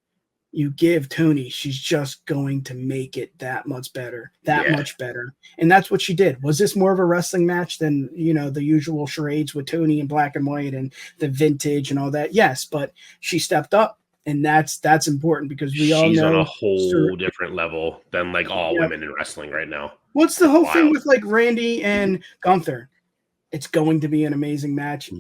you give Tony, she's just going to make it that much better, much better. And that's what she did. Was this more of a wrestling match than, the usual charades with Tony in black and white and the vintage and all that? Yes, but she stepped up. And that's important because we all know she's on a whole different level than like all women in wrestling right now. What's the whole thing with like Randy and Gunther? It's going to be an amazing match.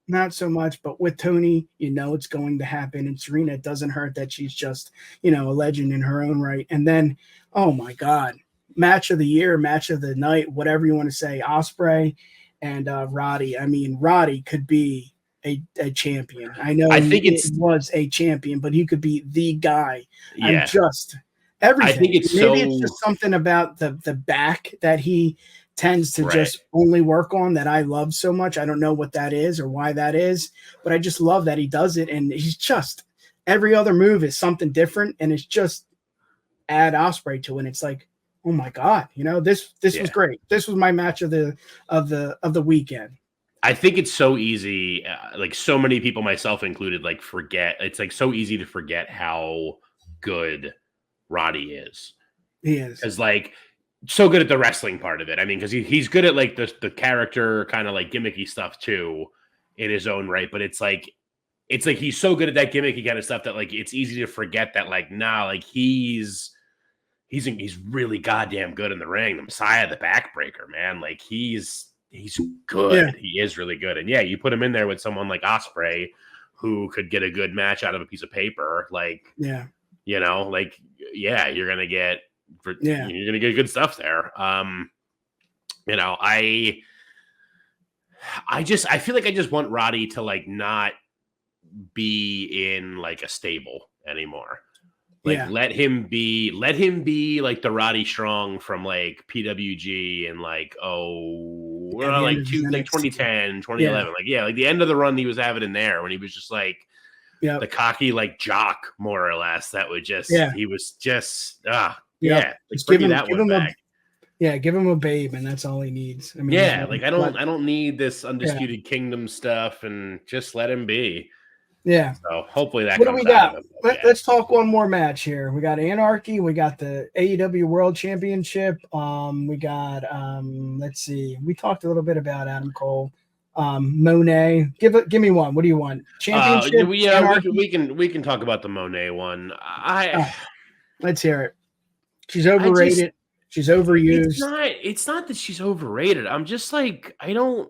Not so much, but with Tony, it's going to happen. And Serena, it doesn't hurt that she's just, a legend in her own right. And then, oh my God, match of the year, match of the night, whatever you want to say, Ospreay and Roddy. I mean, Roddy could be a champion. I know it was a champion, but he could be the guy. Yeah. I'm just everything. I think it's it's just something about the back that he tends to just only work on that I love so much. I don't know what that is or why that is, but I just love that he does it. And he's just every other move is something different, and it's just add Ospreay to it. And it's like, oh my God, this was great. This was my match of the weekend. I think it's so easy, like so many people, myself included, like forget. It's like so easy to forget how good Roddy is. He is. Because like so good at the wrestling part of it. I mean, because he's good at like the character kind of like gimmicky stuff too in his own right. But it's like he's so good at that gimmicky kind of stuff that like it's easy to forget that like like he's really goddamn good in the ring. The Messiah, the backbreaker, man. Like he's good. Yeah. He is really good. And you put him in there with someone like Ospreay who could get a good match out of a piece of paper. Like, you're going to get good stuff there. I feel like I just want Roddy to like not be in like a stable anymore. Like let him be like the Roddy Strong from like PWG and like 2010, 2011. Like the end of the run he was having in there when he was just like the cocky like jock more or less. That would just he was just just bring that one back. Give him a babe, and that's all he needs. I mean, I don't need this Undisputed Kingdom stuff, and just let him be. Yeah. So hopefully that. What do we got? Let's talk one more match here. We got Anarchy. We got the AEW World Championship. We got let's see. We talked a little bit about Adam Cole. Monet. Give me one. What do you want? Championship. We can talk about the Monet one. Let's hear it. She's overrated. She's overused. It's not that she's overrated. I'm just like I don't.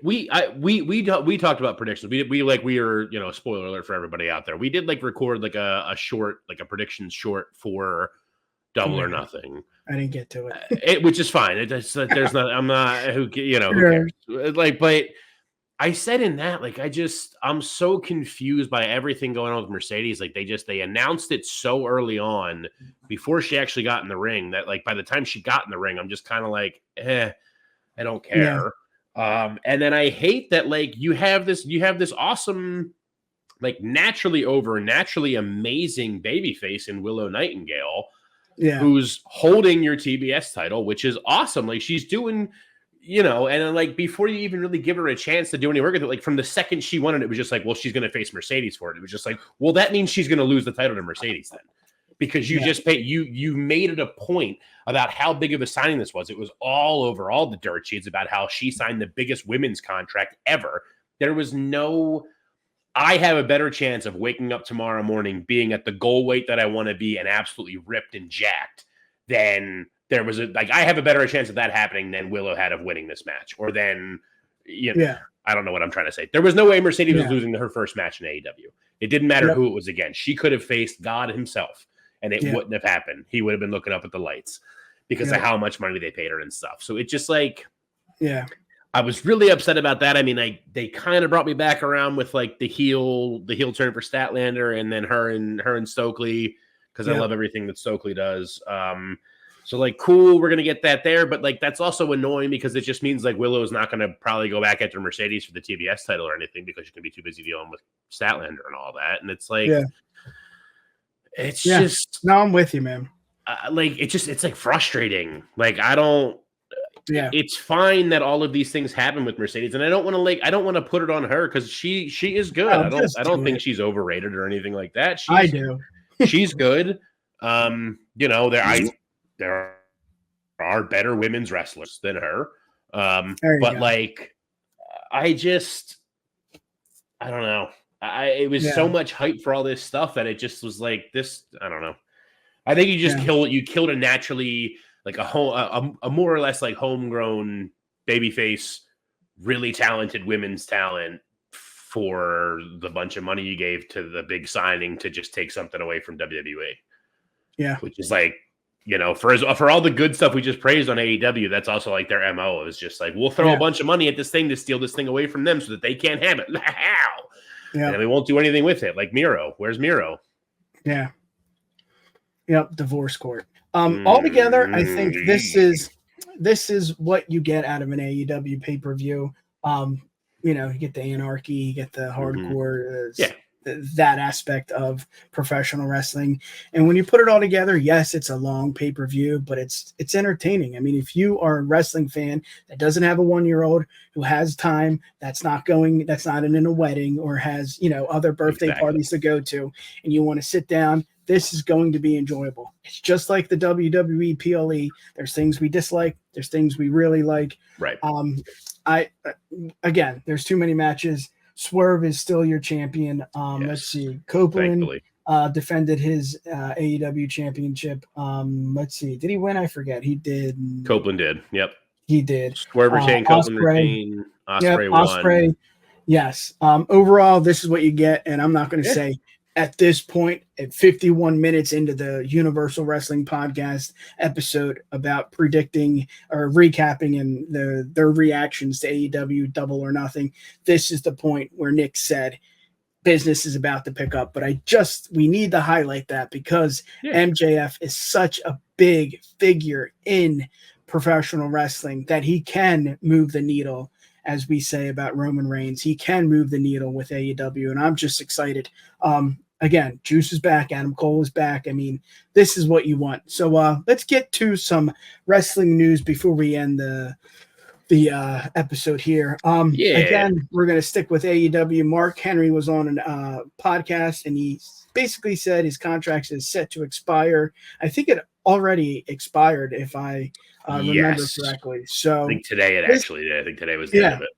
We talked about predictions. We were spoiler alert for everybody out there. We did like record like a short, like a predictions short for Double or Nothing. I didn't get to it, which is fine. There's not. I'm not. Who cares? Like, but I said in that like I'm so confused by everything going on with Mercedes. Like they announced it so early on before she actually got in the ring that like by the time she got in the ring, I'm just kind of like, I don't care. Yeah. And then I hate that like you have this awesome, like naturally amazing babyface in Willow Nightingale, who's holding your TBS title, which is awesome. Like she's doing, and then like before you even really give her a chance to do any work with it, like from the second she won it, it was just like, well, she's going to face Mercedes for it. It was just like, well, that means she's going to lose the title to Mercedes then. Because you just you made it a point about how big of a signing this was. It was all over all the dirt sheets about how she signed the biggest women's contract ever. There was no, I have a better chance of waking up tomorrow morning being at the goal weight that I want to be and absolutely ripped and jacked than there was I have a better chance of that happening than Willow had of winning this match or than, I don't know what I'm trying to say. There was no way Mercedes was losing her first match in AEW. It didn't matter who it was against. She could have faced God himself. And it wouldn't have happened. He would have been looking up at the lights because of how much money they paid her and stuff. So it just like, I was really upset about that. I mean, they kind of brought me back around with like the heel turn for Statlander, and then her and Stokely because I love everything that Stokely does. So like, cool, we're gonna get that there, but like that's also annoying because it just means like Willow's not gonna probably go back after Mercedes for the TBS title or anything because she's gonna be too busy dealing with Statlander and all that, and it's like. It's just no, I'm with you, man. Like it's like frustrating. Like I don't. Yeah. it's fine that all of these things happen with Mercedes, and I don't want to put it on her because she is good. Oh, I don't think she's overrated or anything like that. I do. She's good. There are better women's wrestlers than her. But like, I don't know. It was so much hype for all this stuff that it just was like this. I don't know. I think you just killed a naturally like a more or less like homegrown babyface, really talented women's talent for the bunch of money you gave to the big signing to just take something away from WWE. Yeah, which is like, for all the good stuff we just praised on AEW, that's also like their MO. It's just like, we'll throw a bunch of money at this thing to steal this thing away from them so that they can't have it. How? Yeah. And we won't do anything with it. Like Miro. Where's Miro? Yeah. Yep. Divorce court. Altogether, I think this is what you get out of an AEW pay-per-view. You get the anarchy, you get the hardcore, that aspect of professional wrestling. And when you put it all together, yes, it's a long pay-per-view, but it's entertaining. I mean, if you are a wrestling fan that doesn't have a 1-year-old who has time, that's not in a wedding or has, other birthday parties to go to, and you want to sit down, this is going to be enjoyable. It's just like the WWE PLE. There's things we dislike. There's things we really like. Right. Again, there's too many matches. Swerve is still your champion. Let's see. Copeland defended his AEW championship. Let's see. Did he win? I forget. He did. Copeland did. Yep. He did. Swerve retained, Copeland retained. Ospreay won. Ospreay. Yes. Overall, this is what you get. And I'm not going to say at this point, at 51 minutes into the Universal Wrestling Podcast episode about predicting or recapping and their reactions to AEW Double or Nothing, this is the point where Nick said business is about to pick up. But we need to highlight that because MJF is such a big figure in professional wrestling that he can move the needle. As we say about Roman Reigns, he can move the needle with AEW, and I'm just excited. Again, Juice is back. Adam Cole is back. I mean, this is what you want. So let's get to some wrestling news before we end the episode here. Again, we're going to stick with AEW. Mark Henry was on a podcast, and he basically said his contract is set to expire. I think it already expired, if I remember correctly. So I think today it actually did. I think today was the end of it.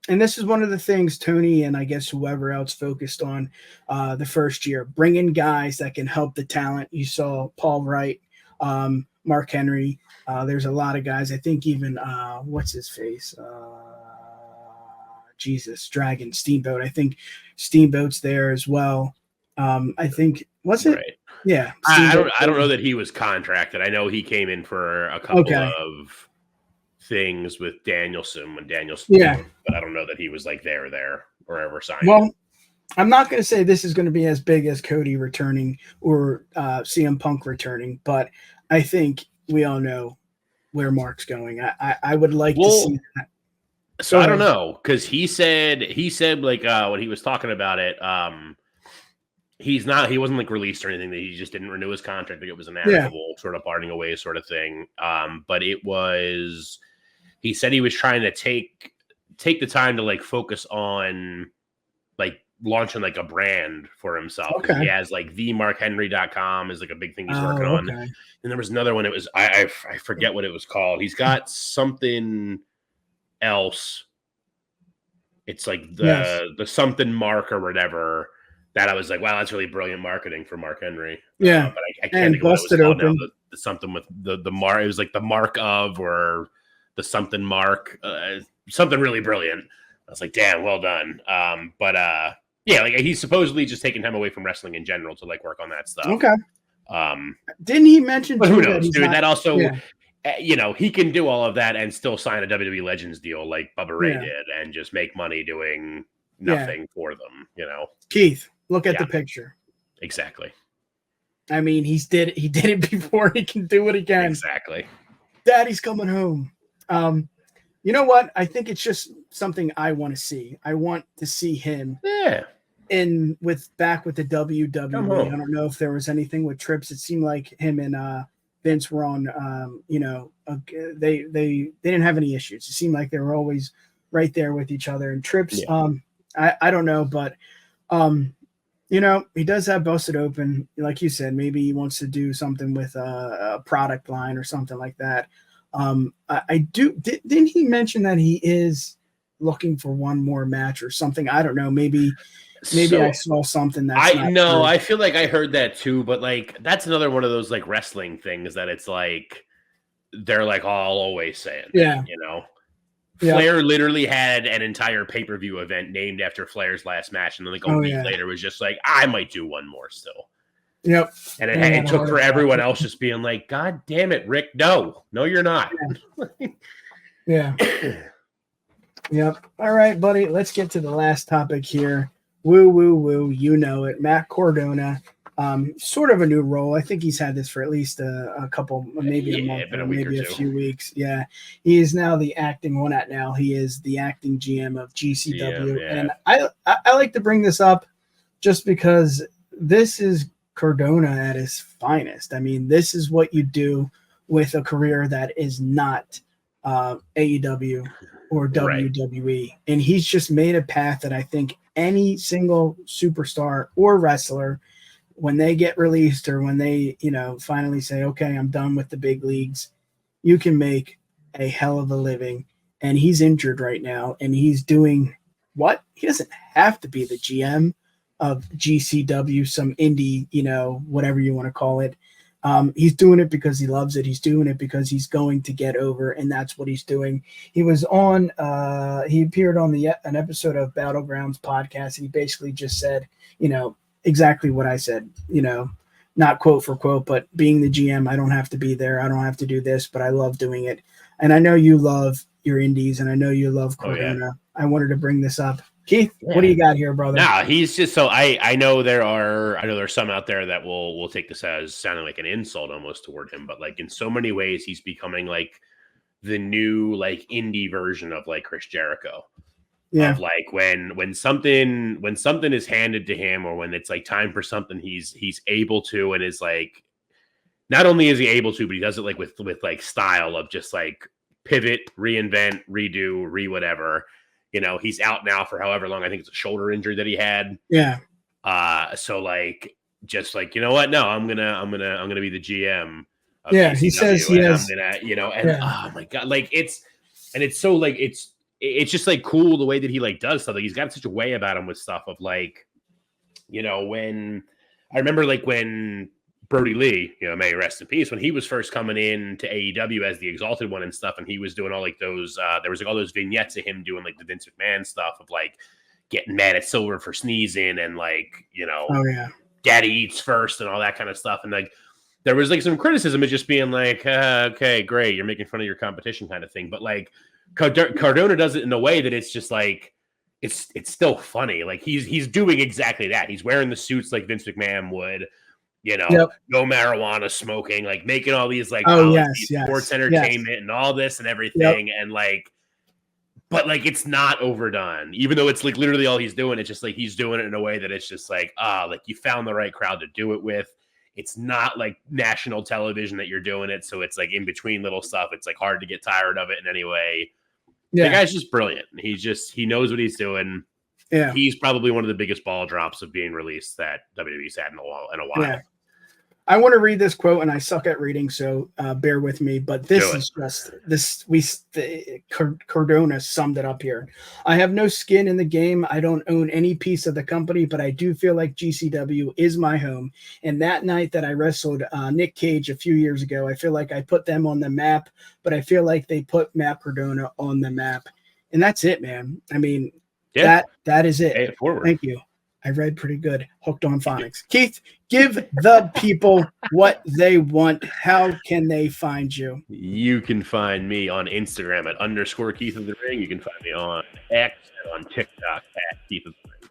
And this is one of the things Tony and I guess whoever else focused on the first year, bringing guys that can help the talent. You saw Paul Wright, Mark Henry. There's a lot of guys. I think even what's his face? Dragon Steamboat. I think Steamboat's there as well. I think was it? Right. Yeah. I don't know that he was contracted. I know he came in for a couple of things with Danielson when Danielson, but I don't know that he was like there or ever signed. Well, I'm not going to say this is going to be as big as Cody returning or CM Punk returning, but I think we all know where Mark's going. I would like to see that. So I don't know, because he said like when he was talking about it, he wasn't like released or anything, that he just didn't renew his contract. Like it was an amicable sort of parting away sort of thing. But he said he was trying to take the time to like focus on like launching like a brand for himself. Okay. He has like themarkhenry.com is like a big thing he's working on. And there was another one. It was, I forget what it was called. He's got something else. It's like the something mark or whatever that I was like, wow, that's really brilliant marketing for Mark Henry. Yeah. But I can't think of what it was called now. The something with the mark. It was like the mark of, or the something mark, something really brilliant. I was like, damn, well done. Like he's supposedly just taking time away from wrestling in general to like work on that stuff. Okay. Didn't he mention? But who knows, dude? That also, he can do all of that and still sign a WWE Legends deal like Bubba Ray did, and just make money doing nothing for them. Keith, look at the picture. Exactly. I mean, he did it before. He can do it again. Exactly. Daddy's coming home. You know what? I think it's just something I want to see. I want to see him back with the WWE. I don't know if there was anything with Trips. It seemed like him and Vince were on, they didn't have any issues. It seemed like they were always right there with each other. And Trips, I don't know, but he does have Busted Open, like you said. Maybe he wants to do something with a product line or something like that. Didn't he mention that he is looking for one more match or something? I don't know. Maybe I saw something that's I feel like I heard that too, but like that's another one of those like wrestling things that it's like they're like all always saying. Yeah. Flair literally had an entire pay-per-view event named after Flair's last match, and then like a week later was just like, I might do one more still. Yep. And it took for everyone else just being like, God damn it, Rick, no, you're not. Yeah. Yep. All right, buddy. Let's get to the last topic here. Woo, woo, woo. You know it. Matt Cardona. Sort of a new role. I think he's had this for at least a couple, maybe a month, or maybe a few weeks. Yeah. He is now the acting He is the acting GM of GCW. And I like to bring this up just because this is Cardona at his finest. I mean, this is what you do with a career that is not AEW or WWE. And he's just made a path that I think any single superstar or wrestler, when they get released or when they, finally say, okay, I'm done with the big leagues, you can make a hell of a living. And he's injured right now, and he's doing what? He doesn't have to be the GM of GCW, some indie, whatever you want to call it. He's doing it because he loves it. He's doing it because he's going to get over, and that's what he's doing. He was on, he appeared on an episode of Battlegrounds podcast, and he basically just said, exactly what I said, not quote for quote, but being the GM, I don't have to be there. I don't have to do this, but I love doing it. And I know you love your indies, and I know you love Cardona. I wanted to bring this up. Keith, what do you got here, brother? Nah, he's just I know there's some out there that will take this as sounding like an insult almost toward him, but like in so many ways he's becoming like the new like indie version of like Chris Jericho. Yeah. Of like when something is handed to him, or when it's like time for something, he's able to, and is like, not only is he able to, but he does it like with like style of just like pivot, reinvent, redo, whatever. He's out now for however long. I think it's a shoulder injury that he had. Yeah. So like, just like, you know what? No, I'm gonna be the GM. Of yeah. PCW, he says he has, oh my God, like it's so like, it's just like cool the way that he like does stuff. Like he's got such a way about him with stuff of like, when I remember like when Brody Lee, may he rest in peace, when he was first coming in to AEW as the Exalted One and stuff, and he was doing all like those, there was like all those vignettes of him doing like the Vince McMahon stuff of like getting mad at Silver for sneezing and like, Daddy eats first and all that kind of stuff. And like, there was like some criticism of just being like, okay, great, you're making fun of your competition kind of thing. But like Cardona does it in a way that it's just like, it's still funny. Like he's doing exactly that. He's wearing the suits like Vince McMahon would. No marijuana smoking, like making all these like sports entertainment and all this and everything. And like, but like, it's not overdone, even though it's like literally all he's doing. It's just like, he's doing it in a way that it's just like, like you found the right crowd to do it with. It's not like national television that you're doing it. So it's like in between little stuff. It's like hard to get tired of it in any way. The guy's just brilliant. He knows what he's doing. Yeah. He's probably one of the biggest ball drops of being released that WWE's had in a while. Yeah. I want to read this quote, and I suck at reading, so bear with me. But this is just this. Cardona summed it up here. I have no skin in the game. I don't own any piece of the company, but I do feel like GCW is my home. And that night that I wrestled Nick Cage a few years ago, I feel like I put them on the map, but I feel like they put Matt Cardona on the map, and that's it, man. I mean, that is it. Pay it forward. Thank you. I read pretty good. Hooked on phonics. Keith, give the people what they want. How can they find you? You can find me on Instagram at _Keith of the Ring. You can find me on X and on TikTok at Keith of the Ring.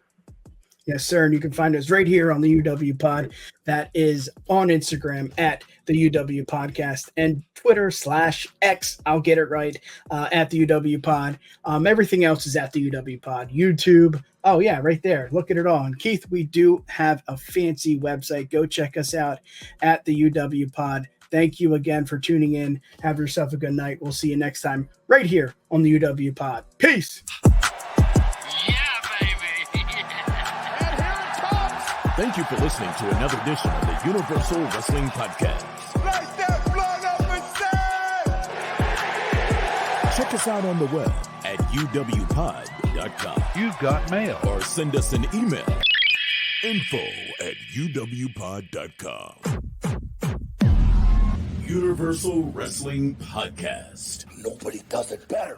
Yes, sir. And you can find us right here on the UW Pod. That is on Instagram at the UW Podcast and Twitter /X. I'll get it right at the UW Pod. Everything else is at the UW Pod. YouTube. Oh, yeah, right there. Look at it all. And Keith, we do have a fancy website. Go check us out at the UWPod.com. Thank you again for tuning in. Have yourself a good night. We'll see you next time right here on the UW Pod. Peace. Thank you for listening to another edition of the Universal Wrestling Podcast. Like that blood up and say! Check us out on the web at uwpod.com. You've got mail. Or send us an email, info@uwpod.com. Universal Wrestling Podcast. Nobody does it better.